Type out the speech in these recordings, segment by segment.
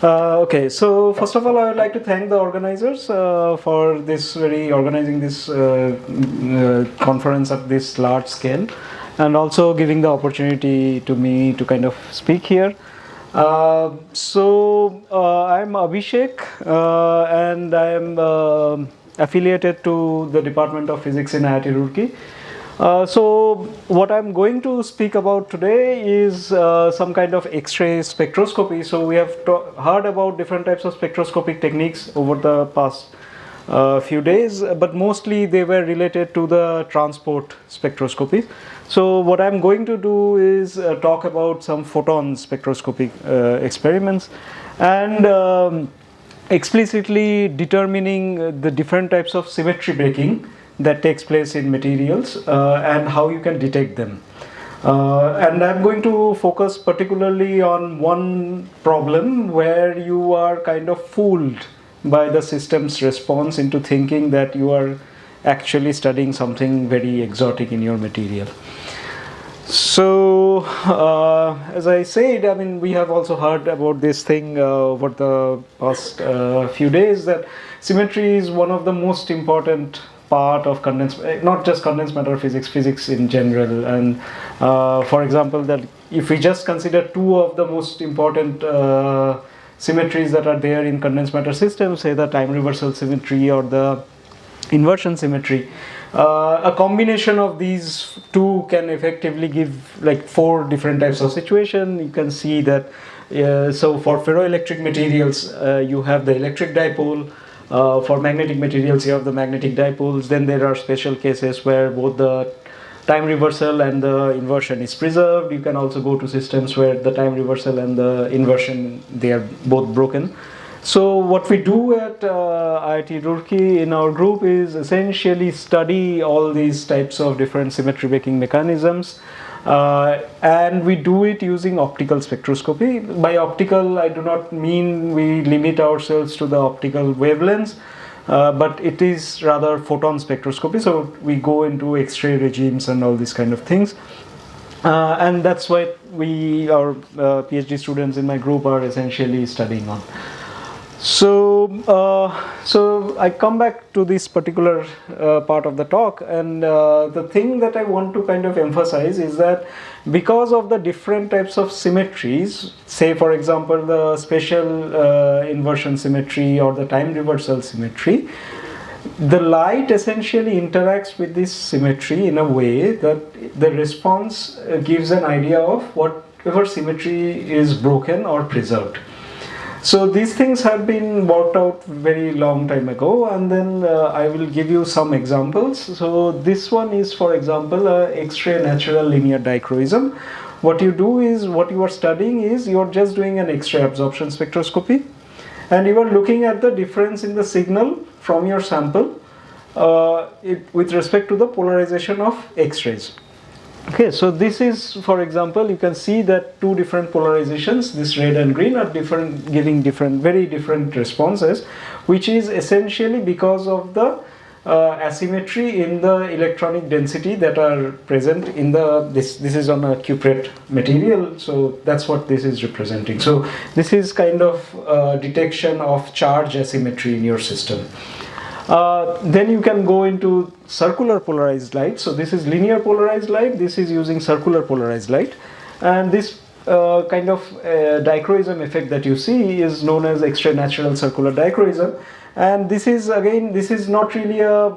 Okay, so first of all, I would like to thank the organizers for this organizing this conference at this large scale, and also giving the opportunity to me to kind of speak here. I'm Abhishek, and I am affiliated to the Department of Physics in IIT Roorkee. So what I'm going to speak about today is some kind of X-ray spectroscopy. So we have heard about different types of spectroscopic techniques over the past few days, but mostly they were related to the transport spectroscopy. So what I'm going to do is talk about some photon spectroscopic experiments and explicitly determining the different types of symmetry breaking that takes place in materials and how you can detect them. And I'm going to focus particularly on one problem where you are kind of fooled by the system's response into thinking that you are actually studying something very exotic in your material. So, as I said, I mean, we have also heard about this thing over the past few days, that symmetry is one of the most important part of not just condensed matter physics in general. And for example, that if we just consider two of the most important symmetries that are there in condensed matter systems, say the time reversal symmetry or the inversion symmetry, a combination of these two can effectively give like 4 different types of situation. You can see that so for ferroelectric materials you have the electric dipole. For magnetic materials, you have the magnetic dipoles. Then there are special cases where both the time reversal and the inversion is preserved. You can also go to systems where the time reversal and the inversion, they are both broken. So what we do at IIT Roorkee in our group is essentially study all these types of different symmetry breaking mechanisms. And we do it using optical spectroscopy. By optical, I do not mean we limit ourselves to the optical wavelengths, but it is rather photon spectroscopy. So we go into X-ray regimes and all these kind of things. And that's what our PhD students in my group are essentially studying on. So I come back to this particular part of the talk, and the thing that I want to kind of emphasize is that because of the different types of symmetries, say for example the spatial inversion symmetry or the time reversal symmetry, the light essentially interacts with this symmetry in a way that the response gives an idea of whatever symmetry is broken or preserved. So these things have been worked out very long time ago, and then I will give you some examples. So this one is, for example, X-ray natural linear dichroism. What you do is, what you are studying is, you are just doing an X-ray absorption spectroscopy, and you are looking at the difference in the signal from your sample with respect to the polarization of X-rays. Okay, so this is, for example, you can see that 2 different polarizations, this red and green, are giving very different responses, which is essentially because of the asymmetry in the electronic density that are present in this is on a cuprate material, so that's what this is representing. So this is kind of detection of charge asymmetry in your system. Then you can go into circular polarized light. So this is linear polarized light, this is using circular polarized light, and this kind of dichroism effect that you see is known as X-ray natural circular dichroism. And this is not really a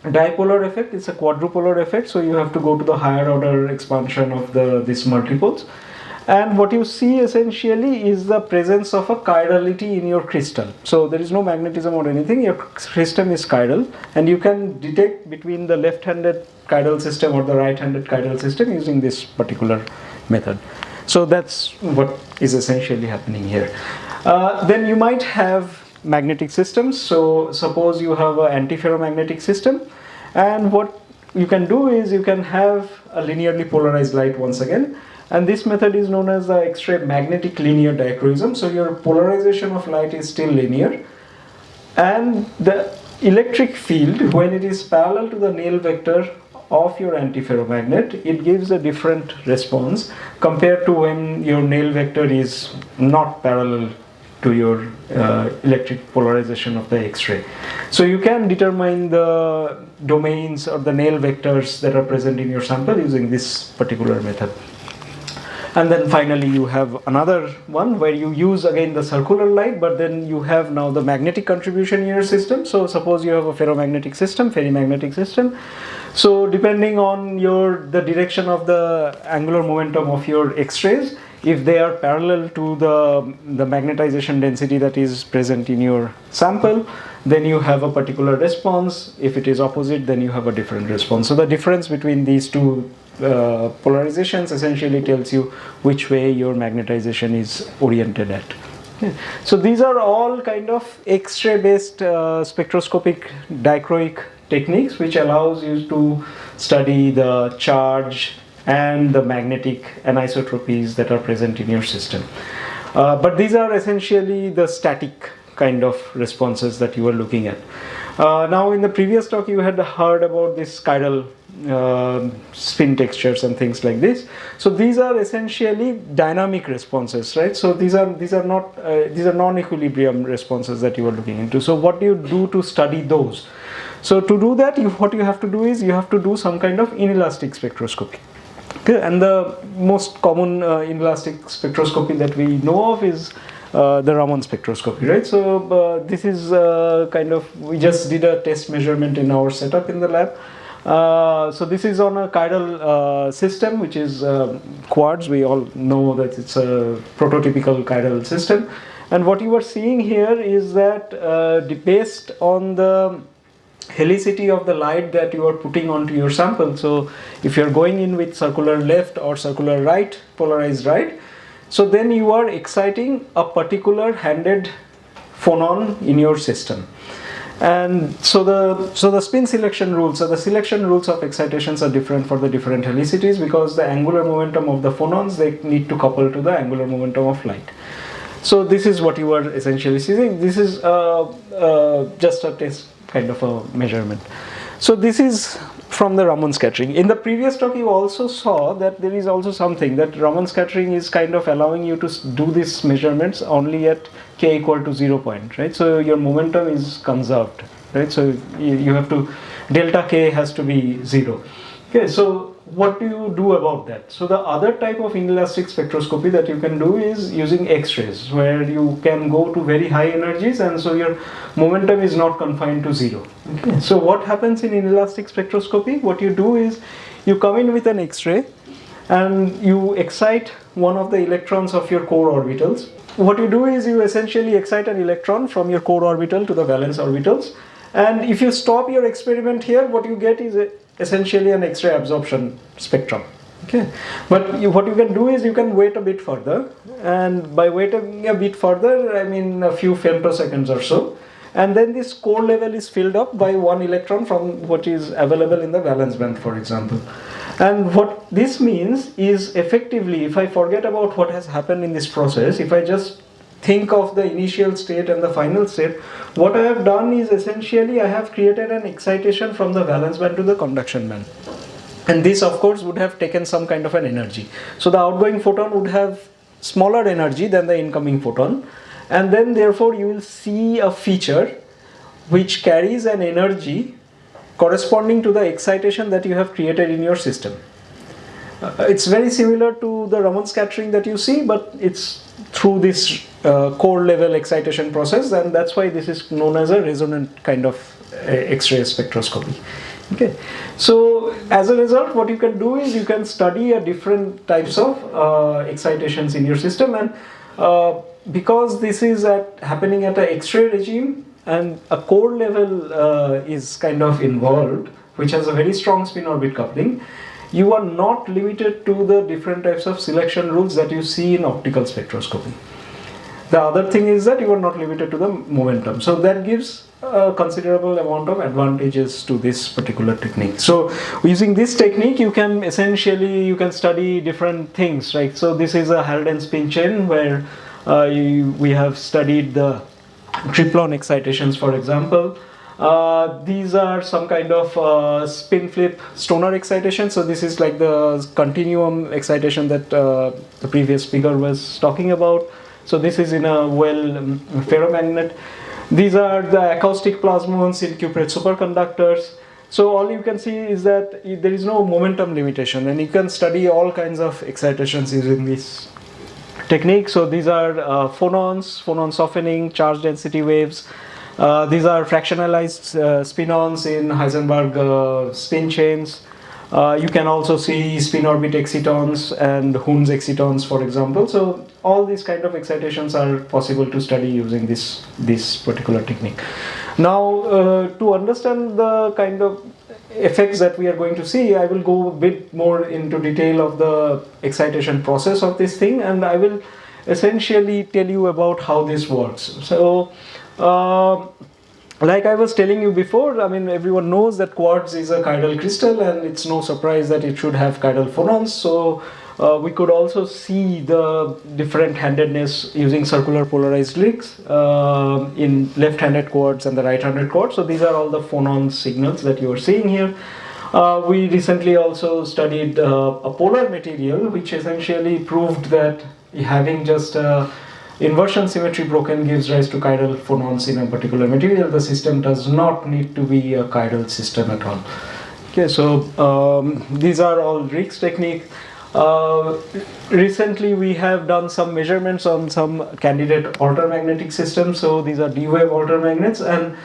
dipolar effect, it's a quadrupolar effect, so you have to go to the higher order expansion of these multipoles. And what you see essentially is the presence of a chirality in your crystal. So there is no magnetism or anything, your system is chiral, and you can detect between the left-handed chiral system or the right-handed chiral system using this particular method. So that's what is essentially happening here. Then you might have magnetic systems. So suppose you have an antiferromagnetic system, and what you can do is you can have a linearly polarized light once again. And this method is known as the X-ray magnetic linear dichroism. So your polarization of light is still linear, and the electric field, when it is parallel to the Néel vector of your antiferromagnet, it gives a different response compared to when your Néel vector is not parallel to your electric polarization of the X-ray. So you can determine the domains or the Néel vectors that are present in your sample using this particular method. And then finally you have another one where you use again the circular light, but then you have now the magnetic contribution in your system. So suppose you have a ferromagnetic system. So depending on the direction of the angular momentum of your X-rays, if they are parallel to the magnetization density that is present in your sample, then you have a particular response. If it is opposite, then you have a different response. So the difference between these two polarizations essentially tells you which way your magnetization is oriented at. Okay. So these are all kind of X-ray based spectroscopic dichroic techniques which allows you to study the charge and the magnetic anisotropies that are present in your system. But these are essentially the static kind of responses that you are looking at. Now in the previous talk you had heard about this chiral spin textures and things like this. So these are essentially dynamic responses, right? So these are non-equilibrium responses that you are looking into. So what do you do to study those? So to do that, what you have to do is you have to do some kind of inelastic spectroscopy. Okay, and the most common inelastic spectroscopy that we know of is the Raman spectroscopy, right? So this is we just did a test measurement in our setup in the lab. So this is on a chiral system, which is quartz. We all know that it's a prototypical chiral system. And what you are seeing here is that based on the helicity of the light that you are putting onto your sample, so if you're going in with circular left or circular right, polarized right, so then you are exciting a particular handed phonon in your system. And so the spin selection rules, so the selection rules of excitations are different for the different helicities because the angular momentum of the phonons, they need to couple to the angular momentum of light. So this is what you are essentially seeing. This is just a test kind of a measurement. So this is from the Raman scattering. In the previous talk you also saw that there is also something that Raman scattering is kind of allowing you to do these measurements only at k equal to 0 point, right? So your momentum is conserved, right? So you have to, delta k has to be 0. Okay, so what do you do about that? So the other type of inelastic spectroscopy that you can do is using X-rays, where you can go to very high energies and so your momentum is not confined to 0. Okay. So what happens in inelastic spectroscopy? What you do is you come in with an X-ray and you excite one of the electrons of your core orbitals. What you do is you essentially excite an electron from your core orbital to the valence orbitals, and if you stop your experiment here, what you get is essentially an X-ray absorption spectrum. Okay, but what you can do is you can wait a bit further, and by waiting a bit further I mean a few femtoseconds or so, and then this core level is filled up by one electron from what is available in the valence band, for example. And what this means is effectively, if I forget about what has happened in this process, if I just think of the initial state and the final state, what I have done is essentially I have created an excitation from the valence band to the conduction band. And this of course would have taken some kind of an energy. So the outgoing photon would have smaller energy than the incoming photon, and then therefore you will see a feature which carries an energy corresponding to the excitation that you have created in your system. It's very similar to the Raman scattering that you see, but it's through this core level excitation process, and that's why this is known as a resonant kind of X-ray spectroscopy. Okay, so as a result what you can do is you can study a different types of excitations in your system, and because this is happening at an X-ray regime and a core level is kind of involved, which has a very strong spin orbit coupling, you are not limited to the different types of selection rules that you see in optical spectroscopy. The other thing is that you are not limited to the momentum. So that gives a considerable amount of advantages to this particular technique. So using this technique you can essentially study different things, right? So this is a Halden spin chain where we have studied the triplon excitations, for example. These are some kind of spin flip stoner excitation. So this is like the continuum excitation that the previous speaker was talking about. So this is in a ferromagnet. These are the acoustic plasmons in cuprate superconductors. So all you can see is that there is no momentum limitation, and you can study all kinds of excitations using this technique. So these are phonon softening, charge density waves. These are fractionalized spin-ons in Heisenberg spin chains. You can also see spin orbit excitons and Hund's excitons, for example. So all these kind of excitations are possible to study using this particular technique. Now, to understand the kind of effects that we are going to see, I will go a bit more into detail of the excitation process of this thing, and I will essentially tell you about how this works. So, like I was telling you before, I mean, everyone knows that quartz is a chiral crystal, and it's no surprise that it should have chiral phonons. So we could also see the different handedness using circular polarized rings in left-handed quartz and the right-handed quartz. So these are all the phonon signals that you are seeing here. We recently also studied a polar material, which essentially proved that having just inversion symmetry broken gives rise to chiral phonons in a particular material. The system does not need to be a chiral system at all. Okay, so these are all Rick's technique. Recently we have done some measurements on some candidate altermagnetic systems. So these are D-wave altermagnets, and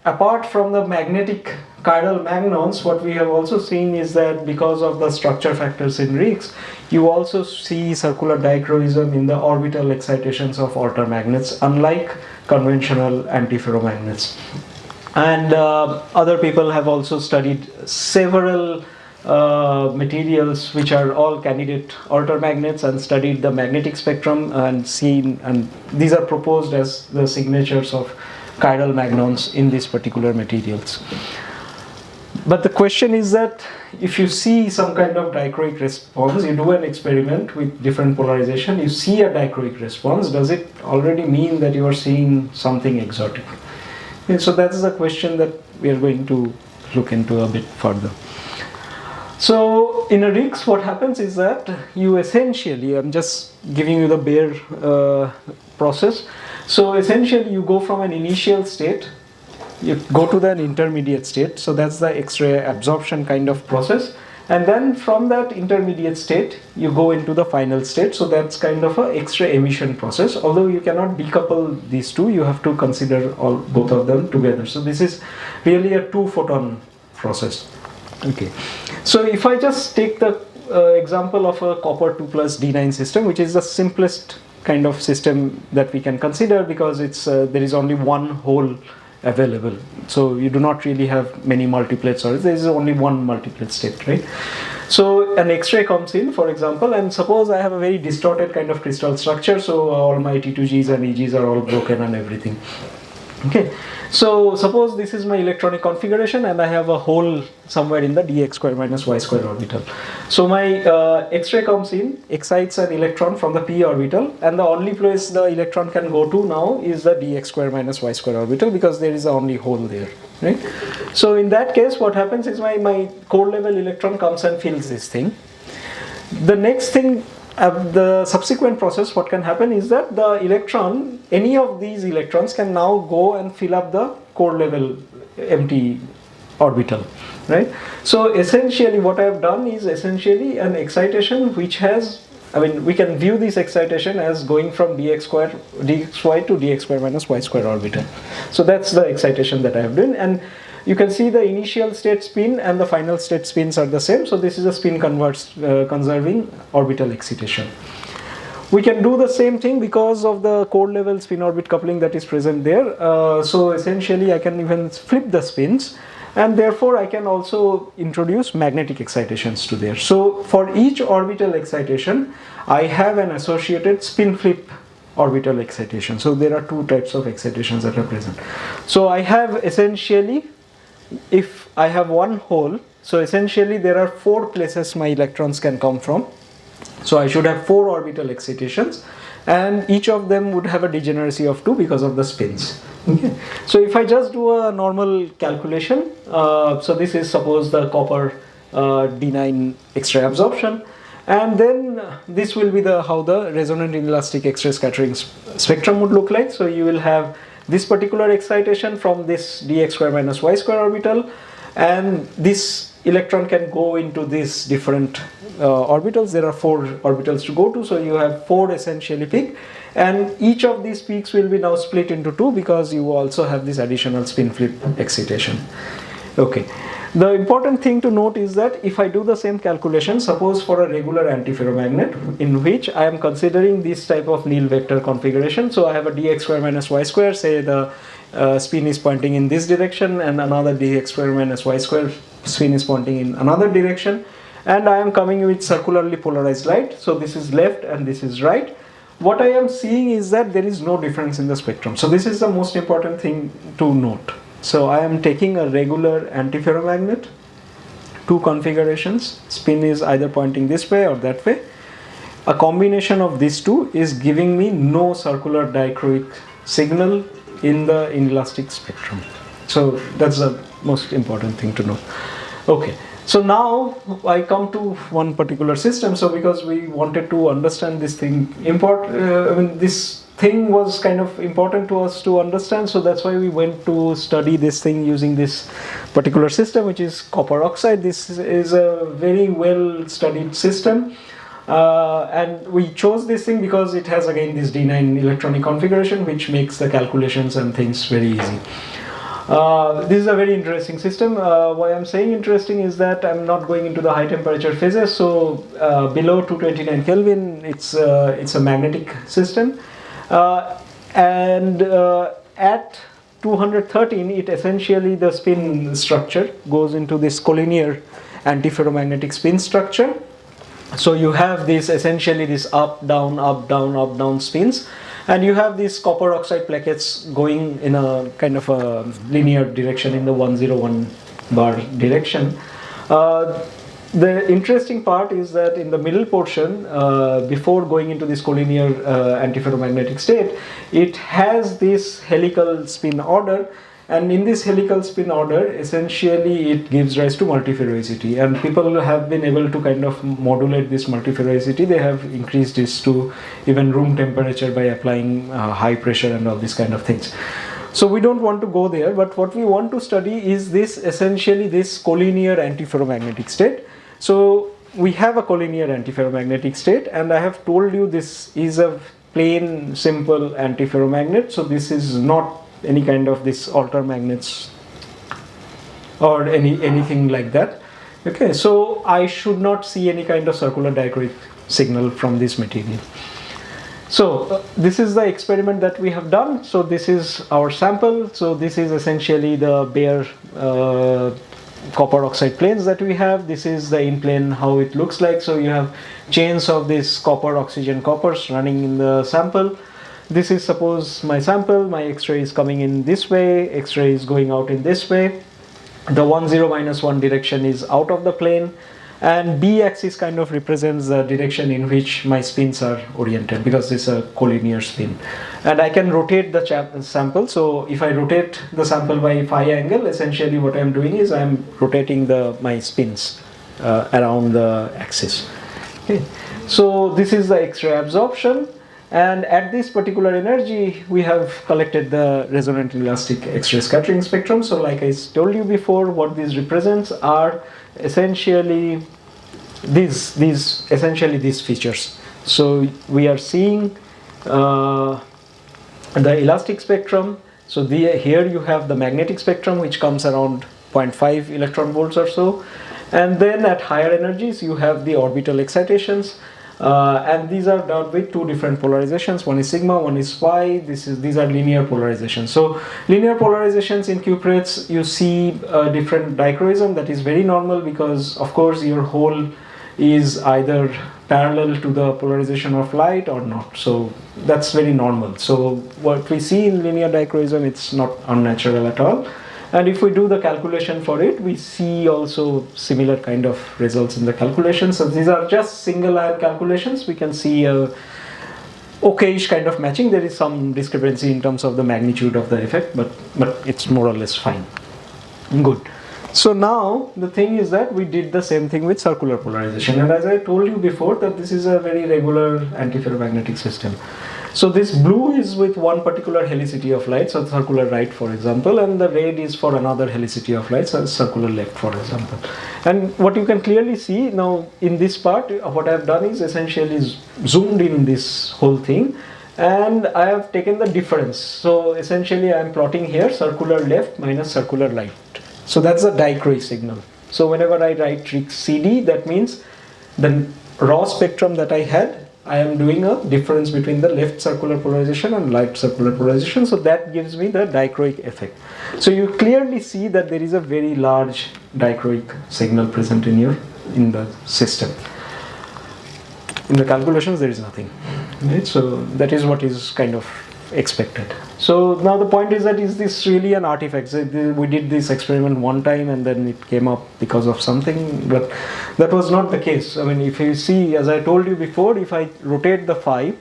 apart from the magnetic chiral magnons, what we have also seen is that because of the structure factors in Riggs, you also see circular dichroism in the orbital excitations of altermagnets, unlike conventional antiferromagnets. And other people have also studied several materials which are all candidate altermagnets and studied the magnetic spectrum and seen, and these are proposed as the signatures of chiral magnons in these particular materials. But the question is that if you see some kind of dichroic response, you do an experiment with different polarization, you see a dichroic response, does it already mean that you are seeing something exotic? And so that's the question that we are going to look into a bit further. So in a Riggs, what happens is that you essentially, I'm just giving you the bare process. So essentially you go from an initial state, you go to the intermediate state. So that's the X-ray absorption kind of process. And then from that intermediate state, you go into the final state. So that's kind of a X-ray emission process. Although you cannot decouple these two, you have to consider both of them together. So this is really a 2-photon process. Okay. So if I just take the example of a copper 2 plus D9 system, which is the simplest kind of system that we can consider, because it's there is only one hole available, so you do not really have many multiplets, or there is only one multiplet state, right? So an X-ray comes in, for example, and suppose I have a very distorted kind of crystal structure, so all my T2Gs and EGs are all broken and everything. Okay, so suppose this is my electronic configuration and I have a hole somewhere in the dx square minus y square orbital. So my X-ray comes in, excites an electron from the p orbital, and the only place the electron can go to now is the dx square minus y square orbital, because there is the only hole there, right? So in that case, what happens is my core level electron comes and fills this thing. The next thing, the subsequent process, what can happen is that the electron, any of these electrons can now go and fill up the core level empty orbital, right? So essentially what I have done is essentially an excitation which has, I mean, we can view this excitation as going from dxy to dx square minus y square orbital. So that's the excitation that I have done, and you can see the initial state spin and the final state spins are the same. So this is a spin conserving orbital excitation. We can do the same thing because of the core level spin orbit coupling that is present there. So essentially I can even flip the spins, and therefore I can also introduce magnetic excitations to there. So for each orbital excitation, I have an associated spin flip orbital excitation. So there are two types of excitations that are present. So I have essentially, if I have one hole, so essentially there are 4 places my electrons can come from. So I should have 4 orbital excitations, and each of them would have a degeneracy of 2 because of the spins. Okay. So if I just do a normal calculation, so this is suppose the copper D9 X-ray absorption, and then this will be the how the resonant inelastic X-ray scattering spectrum would look like. So you will have this particular excitation from this dx square minus y square orbital, and this electron can go into these different orbitals. There are 4 orbitals to go to, so you have 4 essentially peak, and each of these peaks will be now split into 2 because you also have this additional spin flip excitation. Okay. The important thing to note is that if I do the same calculation, suppose for a regular antiferromagnet in which I am considering this type of nil vector configuration, so I have a dx square minus y square, say the spin is pointing in this direction, and another dx square minus y square spin is pointing in another direction, and I am coming with circularly polarized light, so this is left and this is right. What I am seeing is that there is no difference in the spectrum. So this is the most important thing to note. So I am taking a regular antiferromagnet, 2 configurations, spin is either pointing this way or that way. A combination of these 2 is giving me no circular dichroic signal in the inelastic spectrum. So that's the most important thing to know. Okay, so now I come to one particular system. So because we wanted to understand this thing, this thing was kind of important to us to understand, so that's why we went to study this thing using this particular system, which is copper oxide. This is a very well studied system, and we chose this thing because it has again this D9 electronic configuration, which makes the calculations and things very easy. This is a very interesting system. Why I'm saying interesting is that I'm not going into the high temperature phases, so below 229 Kelvin it's a magnetic system. And at 213, it essentially the spin structure goes into this collinear antiferromagnetic spin structure. So you have this essentially this up down spins, and you have these copper oxide plaquettes going in a kind of a linear direction in the 101 bar direction. The interesting part is that in the middle portion, before going into this collinear antiferromagnetic state, it has this helical spin order, and in this helical spin order, essentially it gives rise to multiferroicity, and people have been able to kind of modulate this multiferroicity. They have increased this to even room temperature by applying high pressure and all these kind of things. So we don't want to go there, but what we want to study is this essentially this collinear antiferromagnetic state. So we have a collinear antiferromagnetic state, and I have told you this is a plain simple antiferromagnet. So this is not any kind of this alter magnets or anything like that. Okay, so I should not see any kind of circular dichroic signal from this material. So this is the experiment that we have done. So this is our sample. So this is essentially the bare copper oxide planes that we have. This is the in plane how it looks like. So you have chains of these copper oxygen coppers running in the sample. This is suppose my sample, my X-ray is coming in this way, X-ray is going out in this way. The 1 0 minus 1 direction is out of the plane, and B axis kind of represents the direction in which my spins are oriented, because it's a collinear spin. And I can rotate the sample. So if I rotate the sample by phi angle, essentially what I'm doing is I'm rotating my spins around the axis. Okay. So this is the X-ray absorption, and at this particular energy we have collected the resonant elastic X-ray scattering spectrum. So like I told you before, what these represents are essentially these features. So we are seeing the elastic spectrum. So here you have the magnetic spectrum, which comes around 0.5 electron volts or so, and then at higher energies you have the orbital excitations, and these are done with 2 different polarizations. One is sigma, one is phi. These are linear polarizations. So linear polarizations in cuprates, you see different dichroism. That is very normal, because of course your hole is either parallel to the polarization of light or not. So that's very normal. So what we see in linear dichroism, it's not unnatural at all. And if we do the calculation for it, we see also similar kind of results in the calculations. So these are just single ion calculations. We can see okayish kind of matching. There is some discrepancy in terms of the magnitude of the effect, but it's more or less fine. Good. So now the thing is that we did the same thing with circular polarization, and as I told you before that this is a very regular antiferromagnetic system. So this blue is with one particular helicity of light, so circular right for example, and the red is for another helicity of light, so circular left for example. And what you can clearly see now in this part, what I have done is essentially zoomed in this whole thing, and I have taken the difference. So essentially I am plotting here circular left minus circular right. So that's a dichroic signal. So whenever I write CD, that means the raw spectrum that I had, I am doing a difference between the left circular polarization and right circular polarization, so that gives me the dichroic effect. So you clearly see that there is a very large dichroic signal present in the system. In the calculations there is nothing, right? So that is what is kind of expected. So now the point is that, is this really an artifact? So we did this experiment one time and then it came up because of something, but that was not the case. I mean, if you see, as I told you before, if I rotate the phi,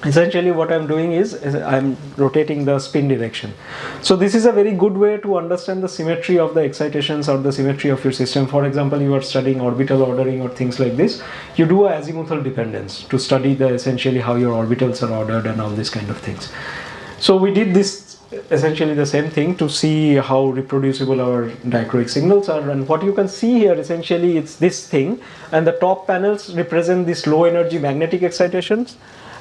essentially what I'm doing is I'm rotating the spin direction. So this is a very good way to understand the symmetry of the excitations or the symmetry of your system. For example, you are studying orbital ordering or things like this, you do a azimuthal dependence to study the essentially how your orbitals are ordered and all these kind of things. So we did this essentially the same thing to see how reproducible our dichroic signals are, and what you can see here essentially it's this thing, and the top panels represent these low energy magnetic excitations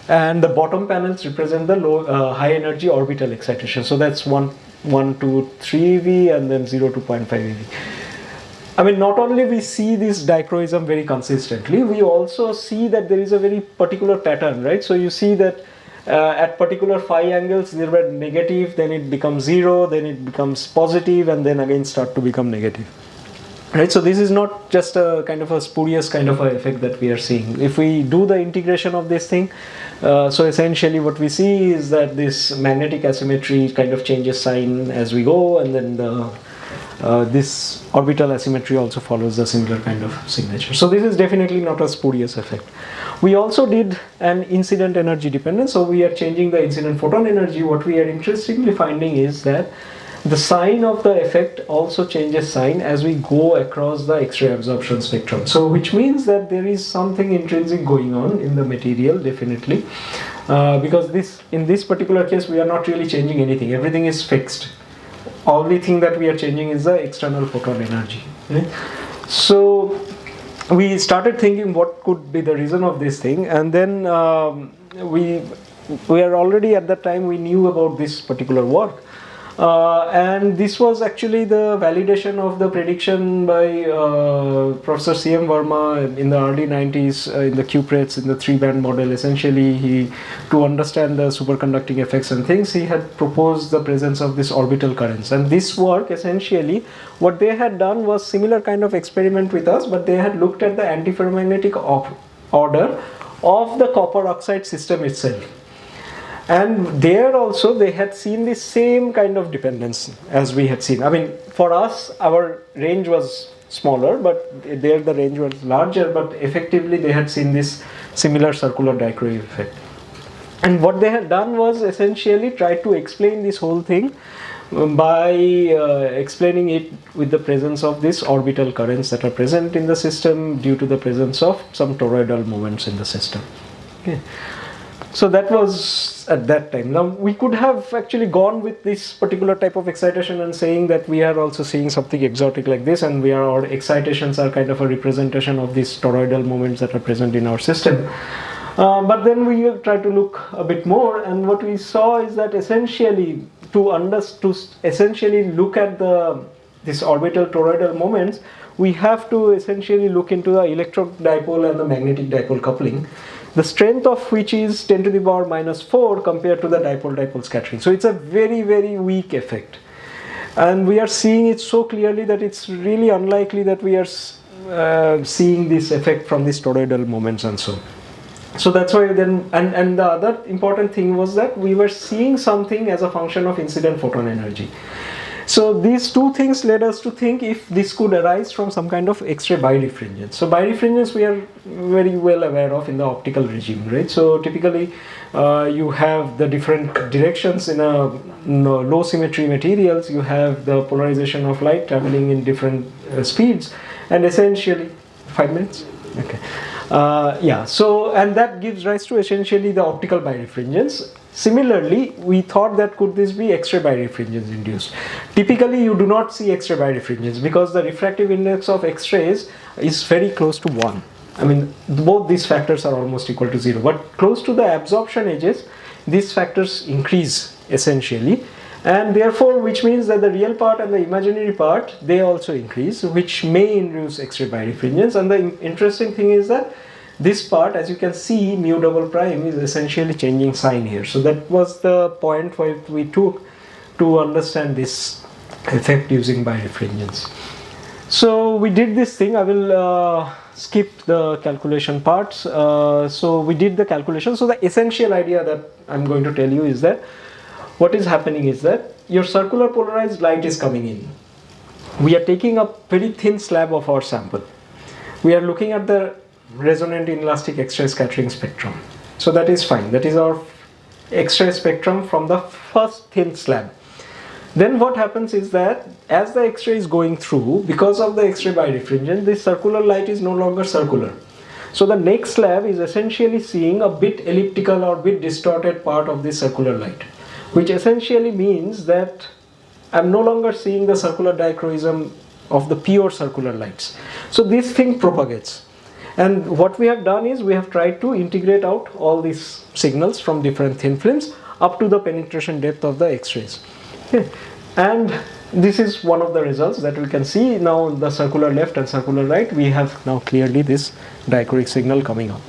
and the bottom panels represent the low high energy orbital excitation. So that's 1, 2, 3 eV and then 0 to 0.5 eV. I mean, not only we see this dichroism very consistently, we also see that there is a very particular pattern, right? So you see that at particular phi angles they were negative, then it becomes 0, then it becomes positive, and then again start to become negative. Right, so this is not just a kind of a spurious kind of a effect that we are seeing. If we do the integration of this thing, so essentially what we see is that this magnetic asymmetry kind of changes sign as we go, and then this orbital asymmetry also follows the similar kind of signature. So this is definitely not a spurious effect. We also did an incident energy dependence, so we are changing the incident photon energy. What we are interestingly finding is that the sign of the effect also changes sign as we go across the X-ray absorption spectrum. So which means that there is something intrinsic going on in the material, definitely, because in this particular case we are not really changing anything, everything is fixed. Only thing that we are changing is the external photon energy. Right? So we started thinking what could be the reason of this thing, and then we are already at that time we knew about this particular work. And this was actually the validation of the prediction by Professor C.M. Verma in the early 90s in the cuprates in the 3-band model. Essentially, to understand the superconducting effects and things, he had proposed the presence of this orbital currents. And this work, essentially, what they had done was similar kind of experiment with us, but they had looked at the antiferromagnetic order of the copper oxide system itself. And there also they had seen the same kind of dependence as we had seen. I mean, for us, our range was smaller, but there the range was larger, but effectively they had seen this similar circular dichroic effect. And what they had done was essentially try to explain this whole thing by explaining it with the presence of these orbital currents that are present in the system due to the presence of some toroidal moments in the system. Okay. So that was at that time. Now we could have actually gone with this particular type of excitation and saying that we are also seeing something exotic like this, and our excitations are kind of a representation of these toroidal moments that are present in our system. But then we tried to look a bit more, and what we saw is that essentially to essentially look at this orbital toroidal moments, we have to essentially look into the electrodipole and the magnetic dipole coupling, the strength of which is 10 to the power minus 4 compared to the dipole-dipole scattering. So it's a very, very weak effect. And we are seeing it so clearly that it's really unlikely that we are seeing this effect from these toroidal moments and so. So that's why then, and the other important thing was that we were seeing something as a function of incident photon energy. So these two things led us to think if this could arise from some kind of X-ray birefringence. So birefringence we are very well aware of in the optical regime, right? So typically you have the different directions in a low symmetry materials. You have the polarization of light traveling in different speeds, and essentially 5 minutes. Okay. Yeah. So and that gives rise to essentially the optical birefringence. Similarly, we thought that could this be X-ray birefringence induced. Typically, you do not see X-ray birefringence because the refractive index of X-rays is very close to 1. I mean, both these factors are almost equal to 0. But close to the absorption edges, these factors increase essentially. And therefore, which means that the real part and the imaginary part, they also increase, which may induce X-ray birefringence. And the interesting thing is that this part, as you can see, mu double prime is essentially changing sign here. So that was the point where we took to understand this effect using birefringence. So we did this thing. I will skip the calculation parts. So we did the calculation. So the essential idea that I'm going to tell you is that what is happening is that your circular polarized light is coming in. We are taking a very thin slab of our sample. We are looking at the resonant inelastic X-ray scattering spectrum. So that is fine. That is our X-ray spectrum from the first thin slab. Then what happens is that as the X-ray is going through, because of the X-ray birefringence, this circular light is no longer circular. So the next slab is essentially seeing a bit elliptical or bit distorted part of this circular light, which essentially means that I'm no longer seeing the circular dichroism of the pure circular lights. So this thing propagates. And what we have done is we have tried to integrate out all these signals from different thin films up to the penetration depth of the X-rays. Okay. And this is one of the results that we can see now. The circular left and circular right, we have now clearly this dichroic signal coming up.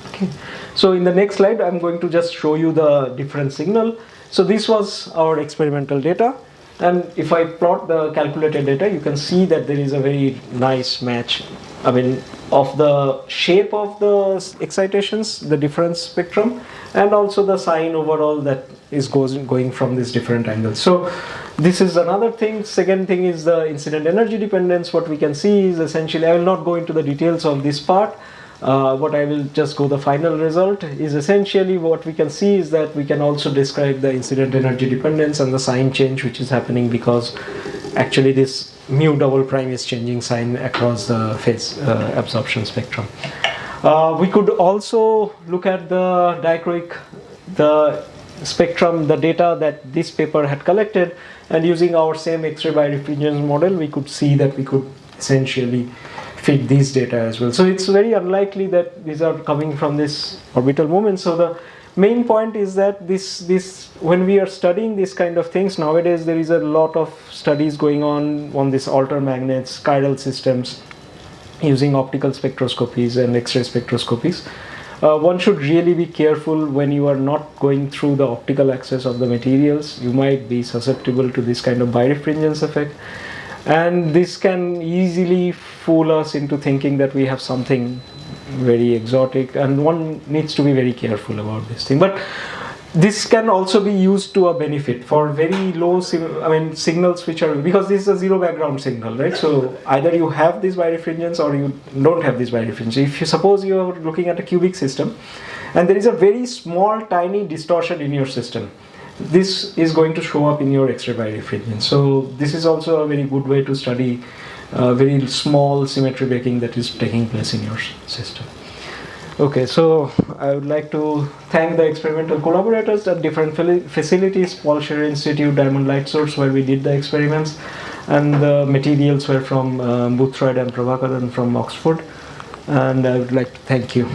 Okay. So in the next slide, I'm going to just show you the different signal. So this was our experimental data. And if I plot the calculated data, you can see that there is a very nice match. I mean, of the shape of the excitations, the difference spectrum, and also the sign overall that is going from these different angles. So this is another thing. Second thing is the incident energy dependence. What we can see is essentially, I will not go into the details of this part, but I will just go the final result is essentially what we can see is that we can also describe the incident energy dependence and the sign change which is happening because actually this mu double prime is changing sign across the phase absorption spectrum. We could also look at the dichroic, the spectrum, the data that this paper had collected, and using our same X-ray birefringence model, we could see that we could essentially fit these data as well. So it's very unlikely that these are coming from this orbital movement. So the main point is that this when we are studying these kind of things nowadays, there is a lot of studies going on this alter magnets, chiral systems, using optical spectroscopies and X-ray spectroscopies. One should really be careful when you are not going through the optical axis of the materials. You might be susceptible to this kind of birefringence effect, and this can easily fool us into thinking that we have something very exotic, and one needs to be very careful about this thing. But this can also be used to a benefit for very low signals which are, because this is a zero background signal, right? So either you have this birefringence or you don't have this birefringence. If you suppose you are looking at a cubic system and there is a very small tiny distortion in your system, this is going to show up in your X-ray birefringence. So this is also a very good way to study very small symmetry breaking that is taking place in your system. Okay, so I would like to thank the experimental collaborators at different facilities, Paul Scherrer Institute, Diamond Light Source, where we did the experiments, and the materials were from Boothroyd and Prabhakaran from Oxford, and I would like to thank you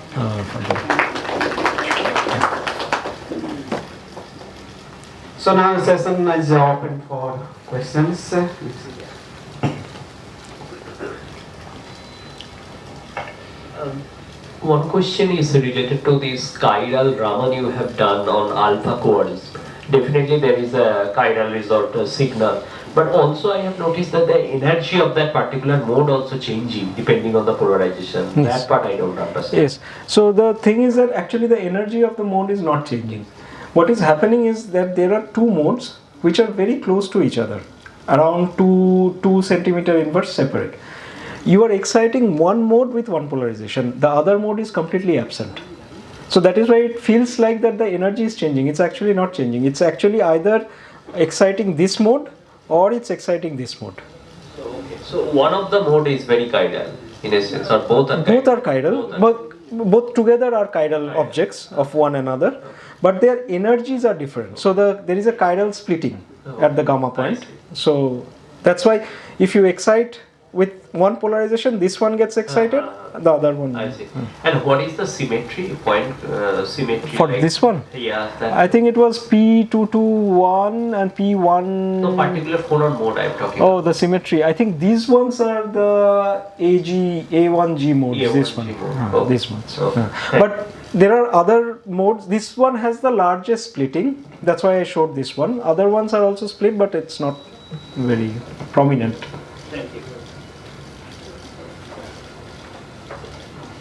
for that. So now the session is open for questions. One question is related to this chiral Raman you have done on alpha quartz. Definitely there is a chiral result signal, but also I have noticed that the energy of that particular mode also changing depending on the polarization. Yes. That part I don't understand. Yes. So the thing is that actually the energy of the mode is not changing. What is happening is that there are two modes. which are very close to each other, around 2 centimeter inverse separate. You are exciting one mode with one polarization, the other mode is completely absent. So that is why it feels like that the energy is changing. It's actually not changing. It's actually either exciting this mode or it's exciting this mode. So one of the mode is very chiral in a sense, or both are chiral? Both are chiral, but both together are chiral objects of one another, but their energies are different. So there is a chiral splitting at the gamma point. So that's why if you excite with one polarization, this one gets excited, the other one. I see. And what is the symmetry point? Symmetry For this one? Yeah. I think it was P221 and P1. No particular phonon mode I'm talking Oh, the symmetry. I think these ones are the A1G modes. A1G This one. mode. These ones. Okay. But there are other modes. This one has the largest splitting. That's why I showed this one. Other ones are also split, but it's not very prominent. Thank you.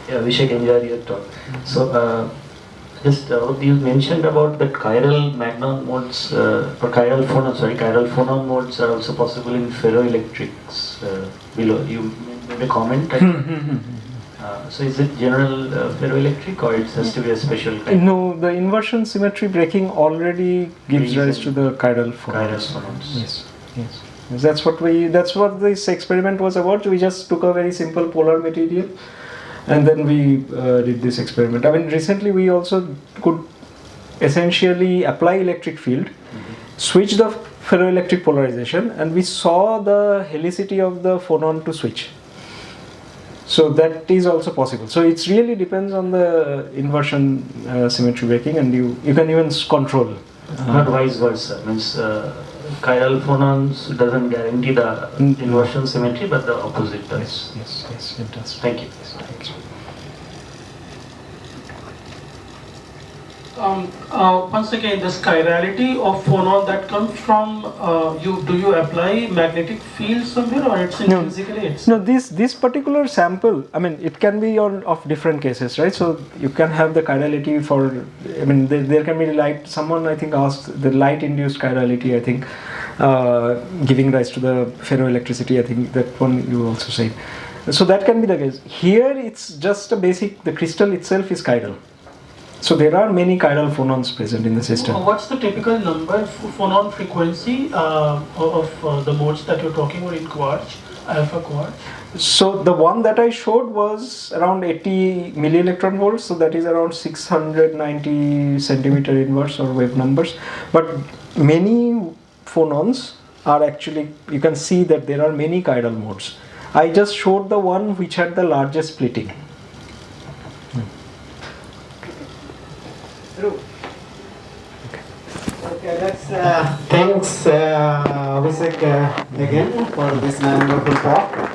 Yeah, Vishek, enjoyed your talk. So, just you mentioned about that chiral magnon modes, or chiral phonon modes are also possible in ferroelectrics. Below, you made a comment. So, is it general ferroelectric, or it has to be a special kind? No, the inversion symmetry breaking already gives rise to the chiral phonons. Yes. That's what this experiment was about. We just took a very simple polar material, and then we did this experiment. I mean, recently we also could essentially apply electric field, switch the ferroelectric polarization, and we saw the helicity of the phonon to switch. So that is also possible. So it really depends on the inversion symmetry breaking, and you can even control. Not vice versa. Means chiral phonons doesn't guarantee the inversion symmetry, but the opposite does. Yes, it does. Thank you. Once again, this chirality of phonon that comes from do you apply magnetic field somewhere, or it's intrinsically? No, this particular sample, I mean, it can be of different cases, right? So you can have the chirality for, I mean, there can be light. Someone I think asked the light-induced chirality. I think giving rise to the ferroelectricity. I think that one you also said. So that can be the case. Here it's just a basic. The crystal itself is chiral. So there are many chiral phonons present in the system. What's the typical number phonon frequency of the modes that you're talking about in quartz, alpha quartz? So the one that I showed was around 80 millielectron volts. So that is around 690 centimeter inverse or wave numbers. But many phonons are actually, you can see that there are many chiral modes. I just showed the one which had the largest splitting. Okay, let's thanks Vishek again for this wonderful talk.